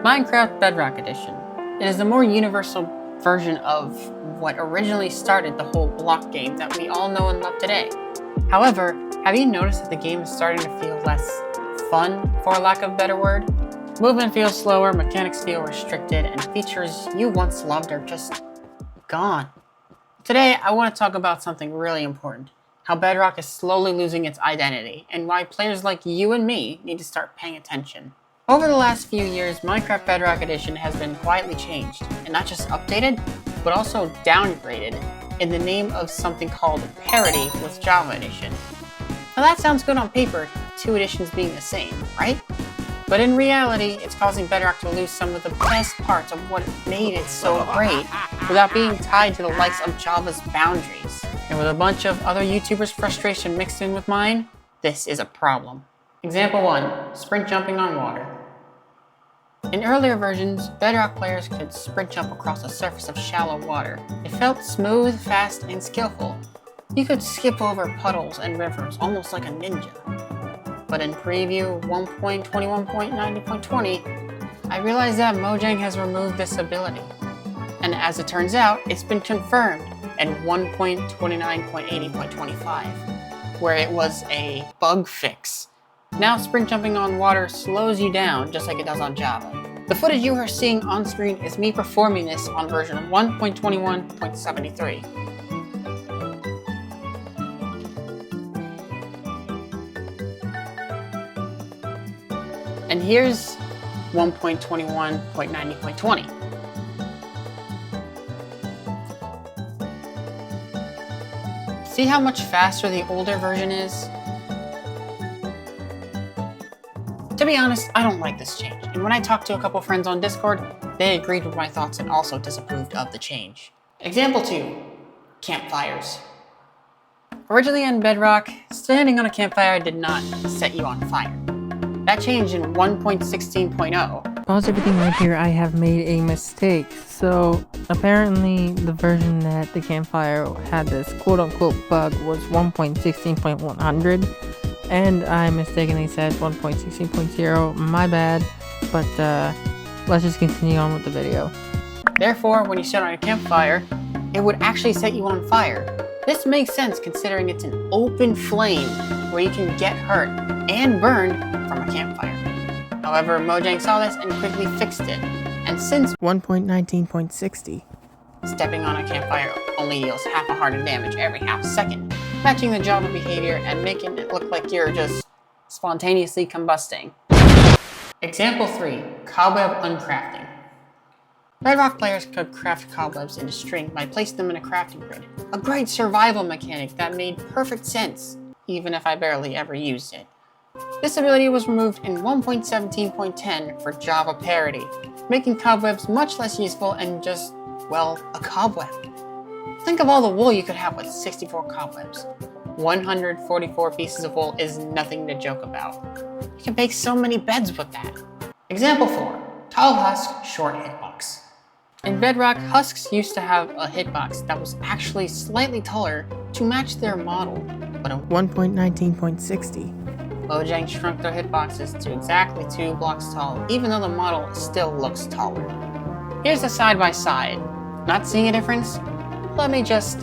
Minecraft Bedrock Edition. It is the more universal version of what originally started the whole block game that we all know and love today. However, have you noticed that the game is starting to feel less fun, for lack of a better word? Movement feels slower, mechanics feel restricted, and features you once loved are just gone. Today, I want to talk about something really important. How Bedrock is slowly losing its identity, and why players like you and me need to start paying attention. Over the last few years, Minecraft Bedrock Edition has been quietly changed, and not just updated, but also downgraded in the name of something called Parity with Java Edition. Now that sounds good on paper, two editions being the same, right? But in reality, it's causing Bedrock to lose some of the best parts of what made it so great without being tied to the likes of Java's boundaries. And with a bunch of other YouTubers' frustration mixed in with mine, this is a problem. Example 1, sprint jumping on water. In earlier versions, Bedrock players could sprint jump across the surface of shallow water. It felt smooth, fast, and skillful. You could skip over puddles and rivers almost like a ninja. But in preview 1.21.90.20, I realized that Mojang has removed this ability. And as it turns out, it's been confirmed in 1.29.80.25, where it was a bug fix. Now sprint jumping on water slows you down just like it does on Java. The footage you are seeing on screen is me performing this on version 1.21.73. And here's 1.21.90.20. See how much faster the older version is? To be honest, I don't like this change, and when I talked to a couple friends on Discord, they agreed with my thoughts and also disapproved of the change. Example 2, campfires. Originally in Bedrock, standing on a campfire did not set you on fire. That changed in 1.16.0. Pause everything right here, I have made a mistake. So apparently the version that the campfire had this quote-unquote bug was 1.16.100. And I mistakenly said 1.16.0, my bad, but let's just continue on with the video. Therefore, when you set on a campfire, it would actually set you on fire. This makes sense considering it's an open flame where you can get hurt and burned from a campfire. However, Mojang saw this and quickly fixed it, and since 1.19.60, stepping on a campfire only deals half a heart of damage every half second, matching the Java behavior and making it look like you're just spontaneously combusting. Example 3, Cobweb Uncrafting. Bedrock players could craft cobwebs into string by placing them in a crafting grid. A great survival mechanic that made perfect sense, even if I barely ever used it. This ability was removed in 1.17.10 for Java Parity, making cobwebs much less useful and just, well, a cobweb. Think of all the wool you could have with 64 cobwebs. 144 pieces of wool is nothing to joke about. You can make so many beds with that. Example 4, tall husk, short hitbox. In Bedrock, husks used to have a hitbox that was actually slightly taller to match their model, but in 1.19.60. Mojang shrunk their hitboxes to exactly 2 blocks tall, even though the model still looks taller. Here's the side by side. Not seeing a difference? Let me just,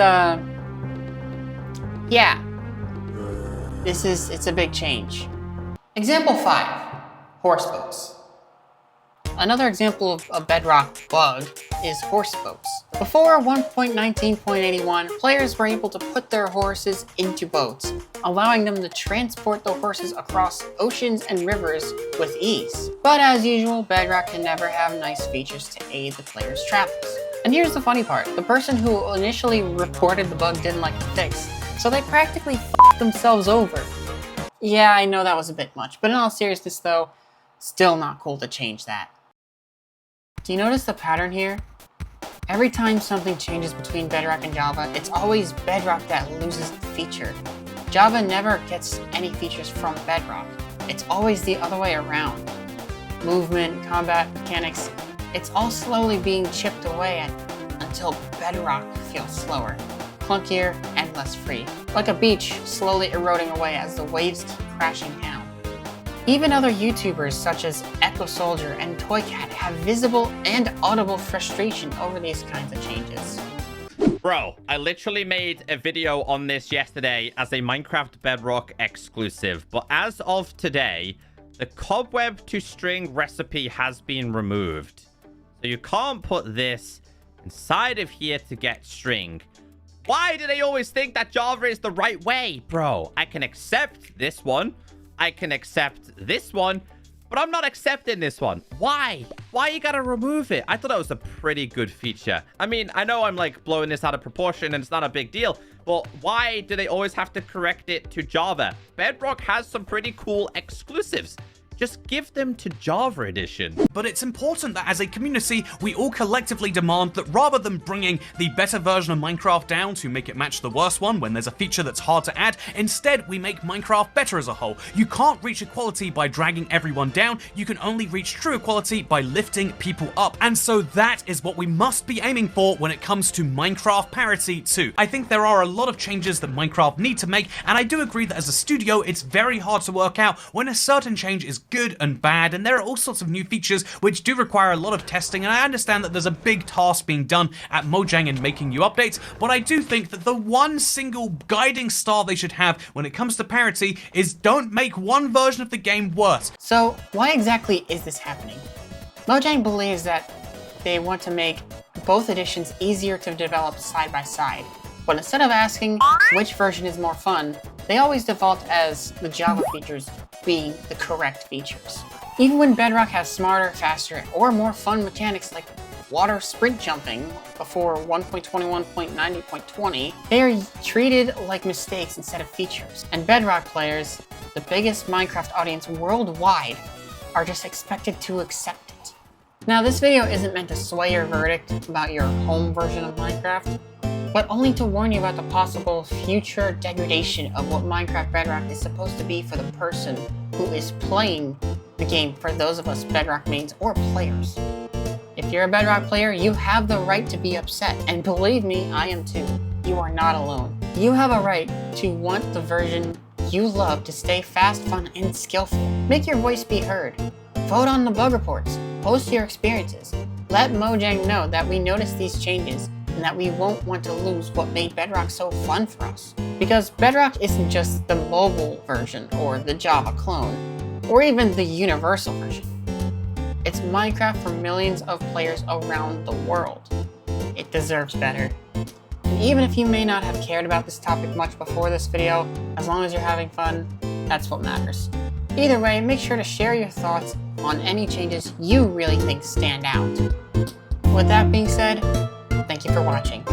yeah. It's a big change. Example 5, horse boats. Another example of a Bedrock bug is horse boats. Before 1.19.81, players were able to put their horses into boats, allowing them to transport the horses across oceans and rivers with ease. But as usual, Bedrock can never have nice features to aid the player's travels. And here's the funny part, the person who initially reported the bug didn't like the fix, so they practically f***ed themselves over. Yeah, I know that was a bit much, but in all seriousness though, still not cool to change that. Do you notice the pattern here? Every time something changes between Bedrock and Java, it's always Bedrock that loses the feature. Java never gets any features from Bedrock. It's always the other way around. Movement, combat, mechanics, it's all slowly being chipped away at until Bedrock feels slower, clunkier, and less free. Like a beach slowly eroding away as the waves keep crashing down. Even other YouTubers such as Echo Soldier and ToyCat have visible and audible frustration over these kinds of changes. Bro, I literally made a video on this yesterday as a Minecraft Bedrock exclusive, but as of today, the cobweb to string recipe has been removed. So you can't put this inside of here to get string. Why do they always think that Java is the right way? Bro, I can accept this one. I can accept this one, but I'm not accepting this one. Why? Why you gotta remove it? I thought that was a pretty good feature. I mean, I know I'm like blowing this out of proportion and it's not a big deal, but why do they always have to correct it to Java? Bedrock has some pretty cool exclusives. Just give them to Java Edition. But it's important that as a community, we all collectively demand that rather than bringing the better version of Minecraft down to make it match the worst one when there's a feature that's hard to add, instead we make Minecraft better as a whole. You can't reach equality by dragging everyone down, you can only reach true equality by lifting people up. And so that is what we must be aiming for when it comes to Minecraft Parity 2. I think there are a lot of changes that Minecraft need to make, and I do agree that as a studio, it's very hard to work out when a certain change is good and bad, and there are all sorts of new features which do require a lot of testing, and I understand that there's a big task being done at Mojang in making new updates, but I do think that the one single guiding star they should have when it comes to parity is don't make one version of the game worse. So why exactly is this happening? Mojang believes that they want to make both editions easier to develop side by side, but instead of asking which version is more fun, they always default as the Java features being the correct features. Even when Bedrock has smarter, faster, or more fun mechanics like water sprint jumping before 1.21.90.20, they are treated like mistakes instead of features. And Bedrock players, the biggest Minecraft audience worldwide, are just expected to accept it. Now, this video isn't meant to sway your verdict about your home version of Minecraft, but only to warn you about the possible future degradation of what Minecraft Bedrock is supposed to be for the person who is playing the game, for those of us Bedrock mains or players. If you're a Bedrock player, you have the right to be upset, and believe me, I am too. You are not alone. You have a right to want the version you love to stay fast, fun, and skillful. Make your voice be heard. Vote on the bug reports. Post your experiences. Let Mojang know that we noticed these changes and that we won't want to lose what made Bedrock so fun for us. Because Bedrock isn't just the mobile version or the Java clone, or even the universal version. It's Minecraft for millions of players around the world. It deserves better. And even if you may not have cared about this topic much before this video, as long as you're having fun, that's what matters. Either way, make sure to share your thoughts on any changes you really think stand out. With that being said, thank you for watching.